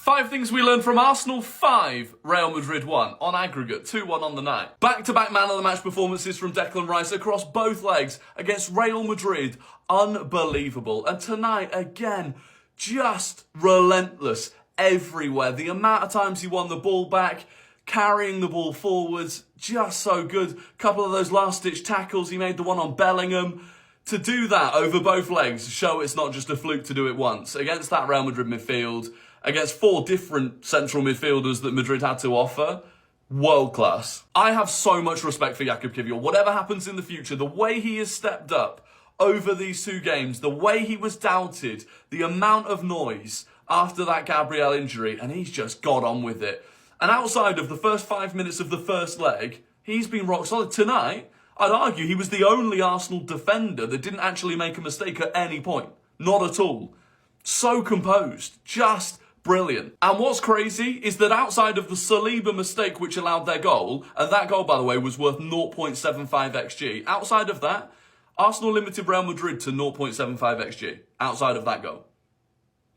5 things we learned from Arsenal, 5 Real Madrid 1 on aggregate, 2-1 on the night. Back-to-back man of the match performances from Declan Rice across both legs against Real Madrid, unbelievable. And tonight, again, just relentless everywhere. The amount of times he won the ball back, carrying the ball forwards, just so good. Couple of those last-ditch tackles, he made the one on Bellingham. To do that over both legs, show it's not just a fluke to do it once. Against that Real Madrid midfield, against 4 different central midfielders that Madrid had to offer, world class. I have so much respect for Jakub Kiwior. Whatever happens in the future, the way he has stepped up over these 2 games, the way he was doubted, the amount of noise after that Gabriel injury, and he's just got on with it. And outside of the first 5 minutes of the first leg, he's been rock solid. Tonight, I'd argue he was the only Arsenal defender that didn't actually make a mistake at any point. Not at all. So composed. Just brilliant. And what's crazy is that outside of the Saliba mistake which allowed their goal, and that goal, by the way, was worth 0.75 XG, outside of that, Arsenal limited Real Madrid to 0.75 XG, outside of that goal.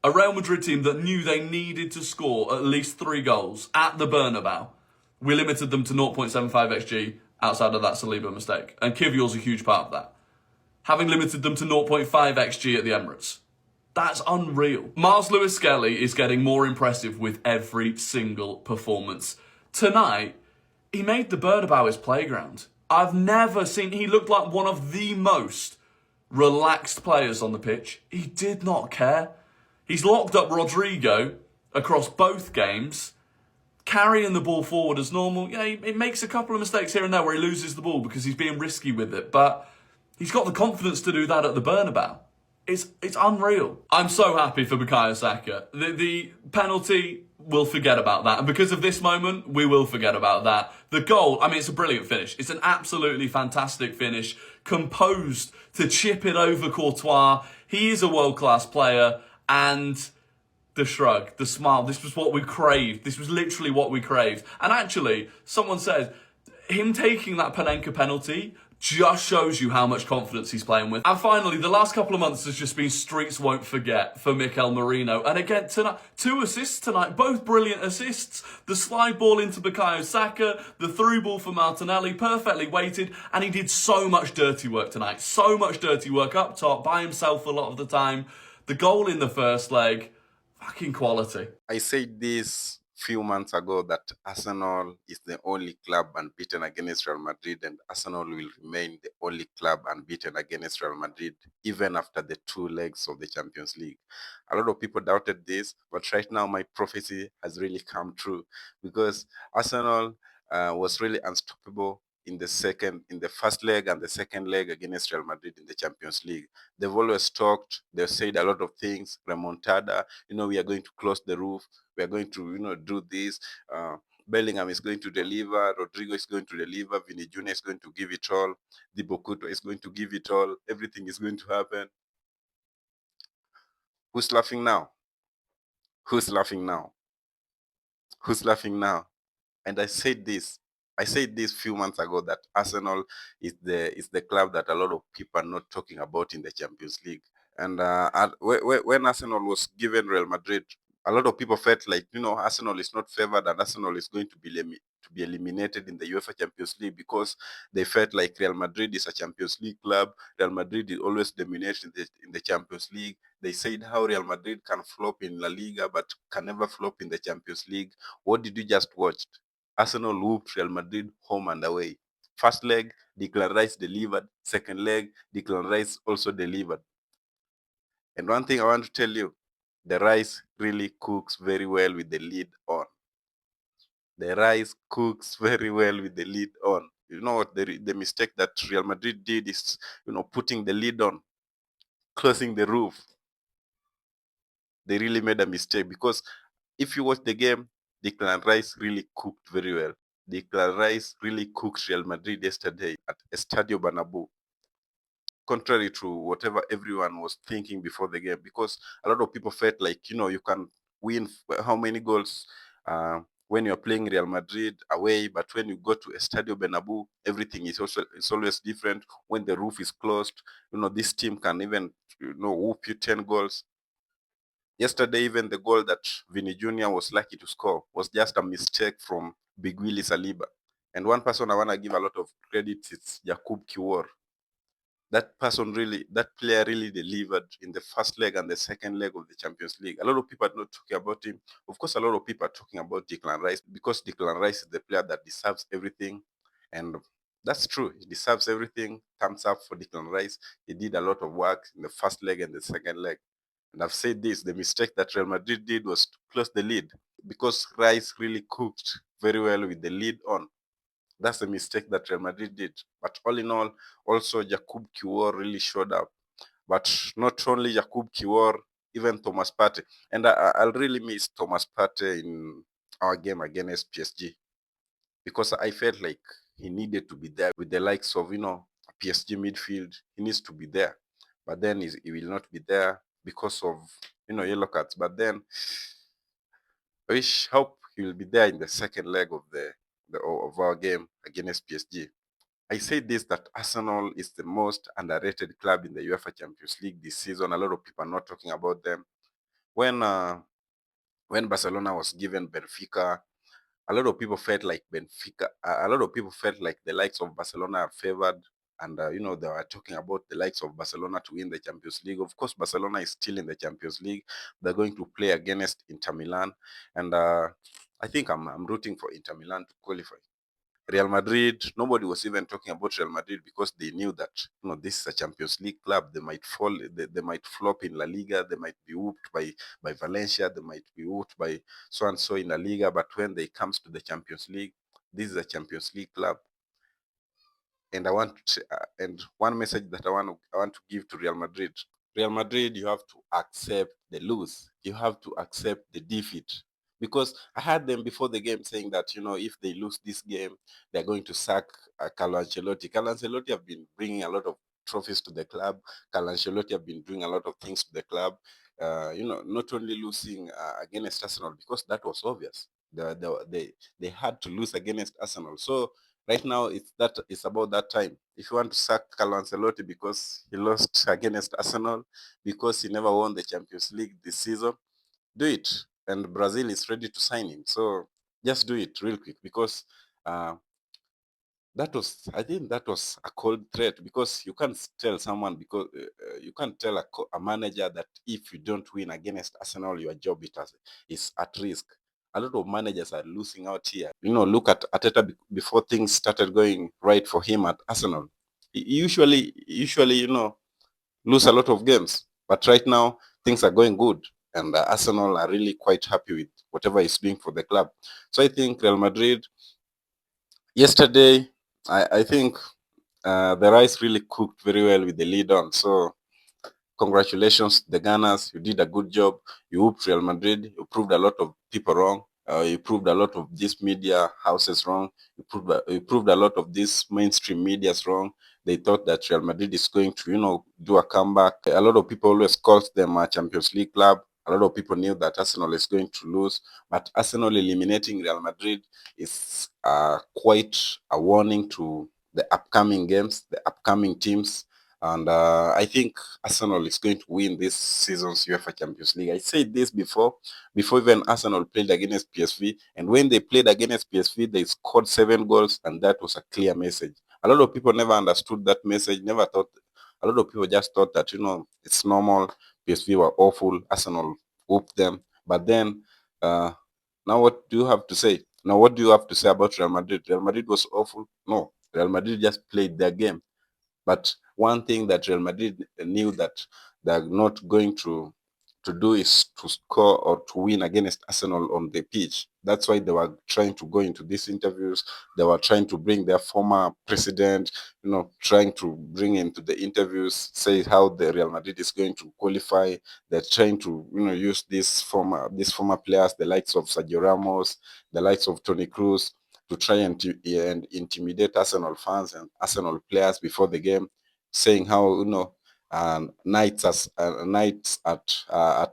A Real Madrid team that knew they needed to score at least 3 goals at the Bernabeu. We limited them to 0.75 XG outside of that Saliba mistake. And Kiwior's a huge part of that. Having limited them to 0.5 XG at the Emirates. That's unreal. Miles Lewis-Skelly is getting more impressive with every single performance. Tonight, he made the Bernabeu his playground. I've never seen... He looked like one of the most relaxed players on the pitch. He did not care. He's locked up Rodrigo across both games, carrying the ball forward as normal. Yeah, he makes a couple of mistakes here and there where he loses the ball because he's being risky with it, but he's got the confidence to do that at the Bernabeu. It's unreal. I'm so happy for Bukayo Saka. The penalty, we'll forget about that. And because of this moment, we will forget about that. The goal, I mean, it's a brilliant finish. It's an absolutely fantastic finish. Composed to chip it over Courtois. He is a world-class player. And the shrug, the smile, this was what we craved. This was literally what we craved. And actually, someone said, him taking that Panenka penalty just shows you how much confidence he's playing with. And finally, the last couple of months has just been streets won't forget for Mikel Merino. And again, tonight, 2 assists tonight, both brilliant assists. The slide ball into Bukayo Saka, the through ball for Martinelli, perfectly weighted. And he did so much dirty work tonight. So much dirty work up top by himself a lot of the time. The goal in the first leg, fucking quality. I said this few months ago that Arsenal is the only club unbeaten against Real Madrid, and Arsenal will remain the only club unbeaten against Real Madrid even after the 2 legs of the Champions League. A lot of people doubted this, but right now my prophecy has really come true because Arsenal was really unstoppable in the first leg and the second leg against Real Madrid in the Champions League. They've always talked, they've said a lot of things, remontada, we are going to close the roof, we are going to, do this. Bellingham is going to deliver, Rodrigo is going to deliver, Vini Jr. is going to give it all, Thibaut Courtois is going to give it all, everything is going to happen. Who's laughing now? Who's laughing now? Who's laughing now? And I said this few months ago that Arsenal is the club that a lot of people are not talking about in the Champions League. And when Arsenal was given Real Madrid, a lot of people felt like Arsenal is not favored and Arsenal is going to be eliminated in the UEFA Champions League because they felt like Real Madrid is a Champions League club. Real Madrid is always dominating in the Champions League. They said how Real Madrid can flop in La Liga but can never flop in the Champions League. What did you just watch? Arsenal whooped Real Madrid home and away. First leg, Declan Rice delivered. Second leg, Declan Rice also delivered. And one thing I want to tell you, the rice really cooks very well with the lid on. The rice cooks very well with the lid on. You know what the mistake that Real Madrid did is, putting the lid on, closing the roof. They really made a mistake because if you watch the game, Declan Rice really cooked very well. Declan Rice really cooked Real Madrid yesterday at Estadio Bernabeu. Contrary to whatever everyone was thinking before the game, because a lot of people felt like, you can win how many goals when you're playing Real Madrid away, but when you go to Estadio Bernabeu, everything is always different. When the roof is closed, this team can even, whoop you 10 goals. Yesterday, even the goal that Vinny Jr. was lucky to score was just a mistake from Big Willie Saliba. And one person I want to give a lot of credit is Jakub Kiwor. That player really delivered in the first leg and the second leg of the Champions League. A lot of people are not talking about him. Of course, a lot of people are talking about Declan Rice because Declan Rice is the player that deserves everything. And that's true. He deserves everything. Thumbs up for Declan Rice. He did a lot of work in the first leg and the second leg. And I've said this, the mistake that Real Madrid did was to close the lead because Rice really cooked very well with the lead on. That's the mistake that Real Madrid did. But all in all, also Jakub Kiwor really showed up. But not only Jakub Kiwor, even Thomas Partey. And I'll really miss Thomas Partey in our game against PSG because I felt like he needed to be there with the likes of, PSG midfield. He needs to be there. But then he will not be there because of, yellow cards. But then I hope he will be there in the second leg of of our game against PSG. I say this that Arsenal is the most underrated club in the UEFA Champions League this season. A lot of people are not talking about them. When uh, when Barcelona was given Benfica, a lot of people felt like a lot of people felt like the likes of Barcelona are favored, and they were talking about the likes of Barcelona to win the Champions League. Of course, Barcelona is still in the Champions League. They're going to play against Inter Milan, and I think I'm rooting for Inter Milan to qualify. Real Madrid, nobody was even talking about Real Madrid because they knew that this is a Champions League club. They might fall, they might flop in La Liga, they might be whooped by Valencia, they might be whooped by so and so in La Liga. But when they comes to the Champions League, this is a Champions League club. And and one message that I want to give to Real Madrid. Real Madrid, you have to accept the lose. You have to accept the defeat. Because I heard them before the game saying that, if they lose this game, they're going to sack Carlo Ancelotti. Carlo Ancelotti have been bringing a lot of trophies to the club. Carlo Ancelotti have been doing a lot of things to the club. Not only losing against Arsenal, because that was obvious. They had to lose against Arsenal. So right now, it's about that time. If you want to sack Carlo Ancelotti because he lost against Arsenal, because he never won the Champions League this season, do it. And Brazil is ready to sign him. So just do it real quick because uh, I think that was a cold threat because you can't tell someone because you can't tell a manager that if you don't win against Arsenal, your job is at risk. A lot of managers are losing out here. Look at Ateta before things started going right for him at Arsenal. He usually, lose a lot of games, but right now things are going good, and Arsenal are really quite happy with whatever he's doing for the club. So I think Real Madrid yesterday, I think the rice really cooked very well with the lead on. So congratulations, the Gunners. You did a good job. You whooped Real Madrid. You proved a lot of people wrong. You proved a lot of these media houses wrong. You proved a lot of these mainstream medias wrong. They thought that Real Madrid is going to, do a comeback. A lot of people always called them a Champions League club. A lot of people knew that Arsenal is going to lose. But Arsenal eliminating Real Madrid is quite a warning to the upcoming games, the upcoming teams. And I think Arsenal is going to win this season's UEFA Champions League. I said this before even Arsenal played against PSV. And when they played against PSV, they scored 7 goals, and that was a clear message. A lot of people never understood that message, never thought, a lot of people just thought that, it's normal. PSV were awful, Arsenal whooped them. But then, now what do you have to say? Now, what do you have to say about Real Madrid? Real Madrid was awful? No, Real Madrid just played their game. But one thing that Real Madrid knew that they're not going to do is to score or to win against Arsenal on the pitch. That's why they were trying to go into these interviews. They were trying to bring their former president, trying to bring into the interviews, say how the Real Madrid is going to qualify. They're trying to, use these former players, the likes of Sergio Ramos, the likes of Toni Kroos, to try and intimidate Arsenal fans and Arsenal players before the game, saying how nights at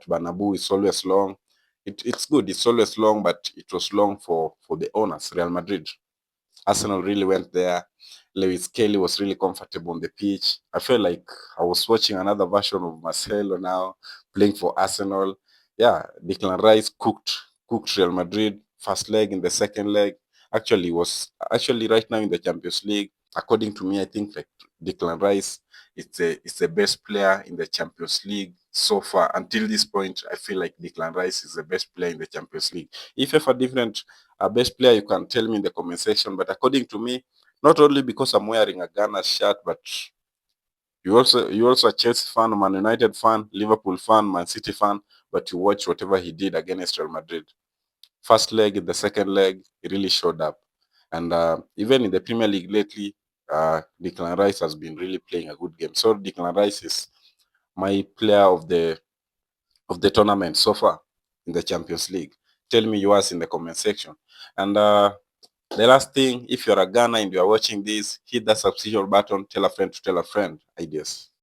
Bernabeu is always long. It's good. It's always long, but it was long for the owners, Real Madrid. Arsenal really went there. Lewis Kelly was really comfortable on the pitch. I felt like I was watching another version of Marcelo now playing for Arsenal. yeah, Declan Rice cooked Real Madrid first leg. In the second leg, actually right now in the Champions League. According to me, I think like Declan Rice is the best player in the Champions League so far. Until this point, I feel like Declan Rice is the best player in the Champions League. If you have a different best player, you can tell me in the comment section. But according to me, not only because I'm wearing a Ghana shirt, but you also a Chelsea fan, Man United fan, Liverpool fan, Man City fan, but you watch whatever he did against Real Madrid. First leg, in the second leg, he really showed up. And even in the Premier League lately, Declan Rice has been really playing a good game. So Declan Rice is my player of the tournament so far in the Champions League. Tell me yours in the comment section. And the last thing, if you're a Ghana and you're watching this, hit that subscription button, tell a friend to tell a friend. Ideas.